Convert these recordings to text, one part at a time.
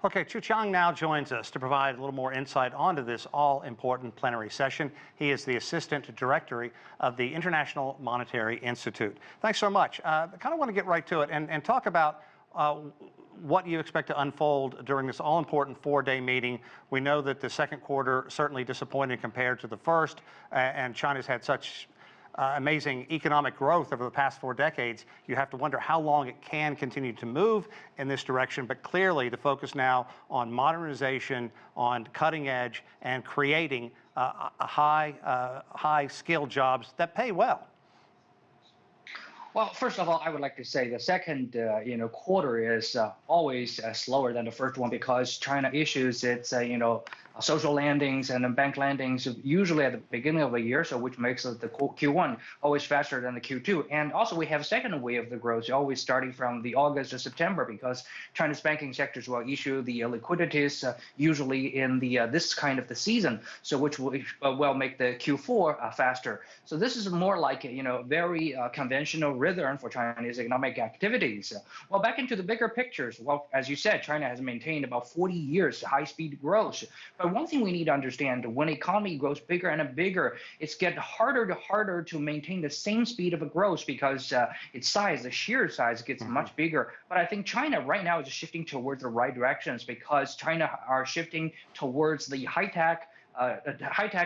Okay, Qiang now joins us to provide a little more insight onto this all-important plenary session. He is the Assistant Director of the International Monetary Institute. Thanks so much. I kind of want to get right to it and talk about what you expect to unfold during this all-important four-day meeting. We know that the second quarter certainly disappointed compared to the first, and China's had such amazing economic growth over the past 4 decades. You have to wonder how long it can continue to move in this direction, but clearly the focus now on modernization, on cutting edge, and creating high-skilled jobs that pay well. Well, first of all, I would like to say the second quarter is always slower than the first one because China issues its social landings and bank landings usually at the beginning of the year, so which makes the Q1 always faster than the Q2. And also we have a second wave of the growth, always starting from the August to September, because China's banking sectors will issue the liquidities usually in the this kind of the season, so which will make the Q4 faster. So this is more like very conventional rhythm for Chinese economic activities. Well, back into the bigger pictures. Well, as you said, China has maintained about 40 years high-speed growth. But one thing we need to understand, when the economy grows bigger and bigger, it's getting harder to maintain the same speed of a growth because its size, the sheer size, gets much bigger. But I think China right now is shifting towards the right directions because China are shifting towards the high-tech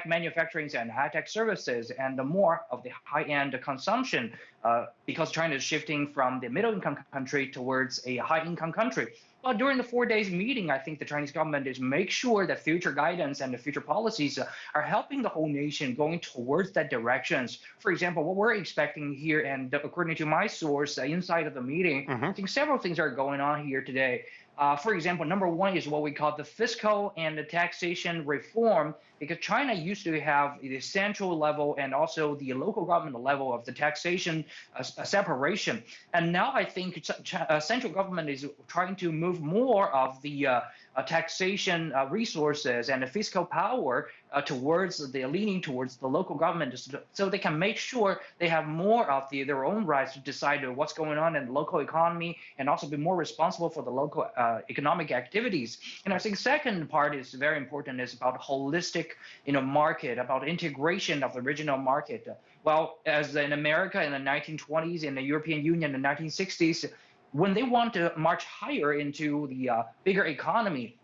manufacturing and high-tech services and the more of the high-end consumption because China is shifting from the middle-income country towards a high-income country. Well, during the 4 days meeting, I think the Chinese government is make sure that future guidance and the future policies are helping the whole nation going towards that directions. For example, what we're expecting here, and according to my source inside of the meeting, I think several things are going on here today. For example, number one is what we call the fiscal and the taxation reform, because China used to have the central level and also the local government level of the taxation separation. And now I think central government is trying to move more of the taxation resources and the fiscal power leaning towards the local government, so they can make sure they have more of their own rights to decide what's going on in the local economy and also be more responsible for the local economic activities. And I think second part is very important, is about holistic market, about integration of the regional market. Well, as in America in the 1920s, in the European Union in the 1960s, when they want to march higher into the bigger economy,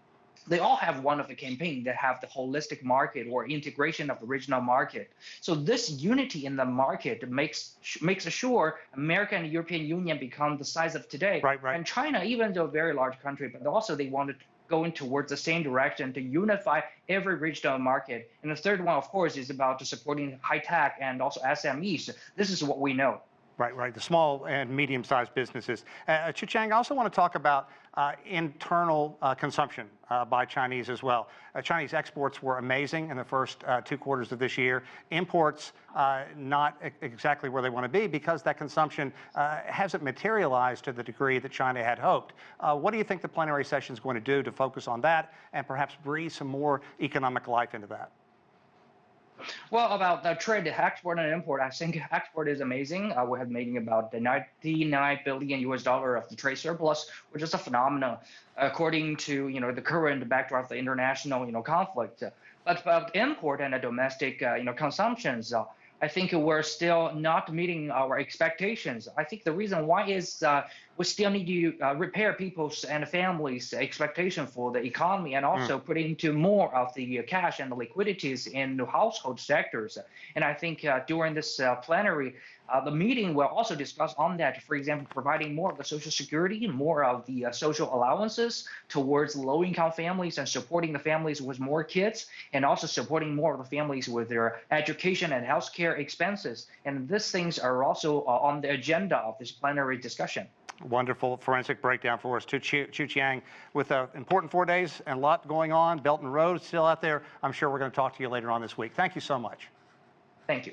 they all have one of the campaign that have the holistic market or integration of the regional market. So this unity in the market makes sure America and the European Union become the size of today. Right. And China, even though a very large country, but also they wanted to go towards the same direction to unify every regional market. And the third one, of course, is about supporting high tech and also SMEs. This is what we know. Right. The small and medium-sized businesses. Qiang, I also want to talk about internal consumption by Chinese as well. Chinese exports were amazing in the first 2 quarters of this year. Imports not exactly where they want to be because that consumption hasn't materialized to the degree that China had hoped. What do you think the plenary session is going to do to focus on that and perhaps breathe some more economic life into that? Well, about the trade, export and import, I think export is amazing. We have made about the $99 billion of the trade surplus, which is a phenomenon according to the current backdrop of the international conflict. But about import and the domestic consumptions, I think we're still not meeting our expectations. I think the reason why is we still need to repair people's and families' expectation for the economy and also put into more of the cash and the liquidities in the household sectors. And I think during this plenary, the meeting will also discuss on that, for example, providing more of the Social Security, more of the social allowances towards low-income families and supporting the families with more kids, and also supporting more of the families with their education and healthcare expenses. And these things are also on the agenda of this plenary discussion. Wonderful forensic breakdown for us. Qiang, with important 4 days and a lot going on, Belt and Road still out there. I'm sure we're going to talk to you later on this week. Thank you so much. Thank you.